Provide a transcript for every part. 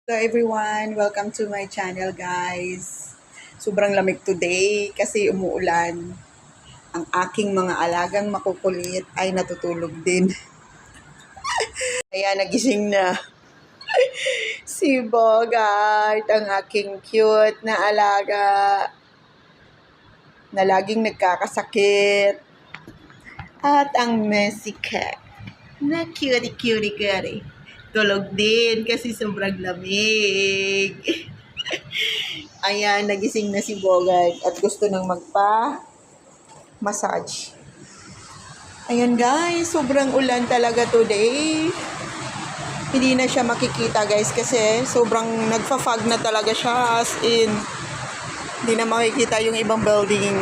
Hello everyone, welcome to my channel guys. Sobrang lamig today kasi umuulan. Ang aking mga alagang makukulit ay natutulog din. Kaya nagising na si Bogart, ang aking cute na alaga na laging nagkakasakit. At ang Messi cat na cutie. Tulog din kasi sobrang lamig. Ayan, nagising na si Bogart at gusto nang magpa-massage. Ayan guys, sobrang ulan talaga today. Hindi na siya makikita guys kasi sobrang nagfa-fog na talaga siya, as in hindi na makikita yung ibang building.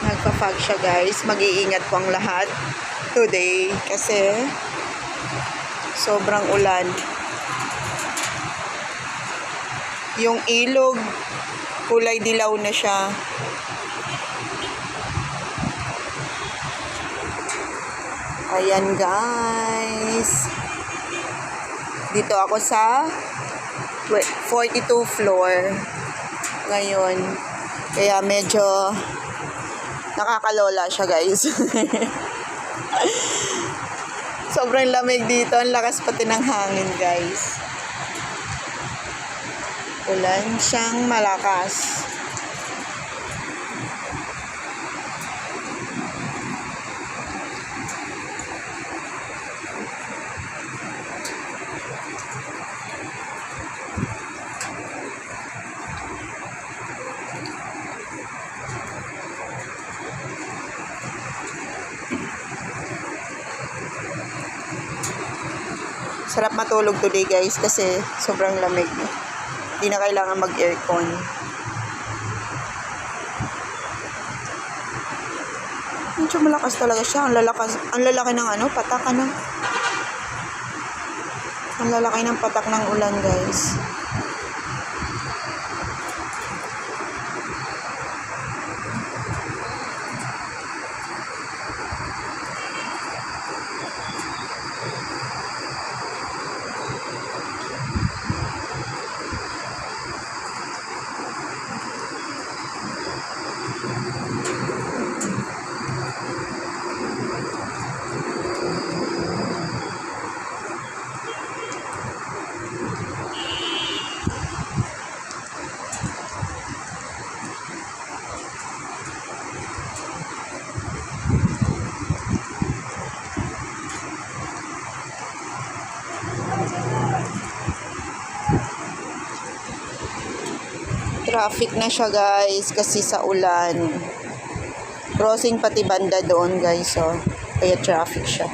Nagfa-fog siya guys. Mag-iingat po ang lahat today kasi sobrang ulan. Yung ilog, kulay dilaw na siya. Ayan guys. Dito ako sa 42 floor ngayon. Kaya medyo nakakalola siya guys. Sobrang lamig dito. Ang lakas pati ng hangin guys. Ulan siyang malakas. Sarap matulog today guys kasi sobrang lamig. Hindi na kailangan mag-aircon. Medyo malakas talaga siya. Ang lalaki ng patak Ang lalaki ng patak ng ulan guys. Traffic na siya guys kasi sa ulan. Crossing pati banda doon guys, so kaya traffic siya.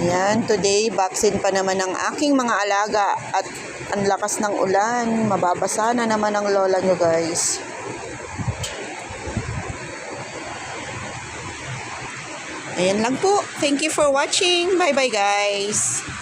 Ayan, today vaccine pa naman ng aking mga alaga at ang lakas ng ulan. Mababasa na naman ang lola nyo guys. Ayan lang po. Thank you for watching. Bye bye guys.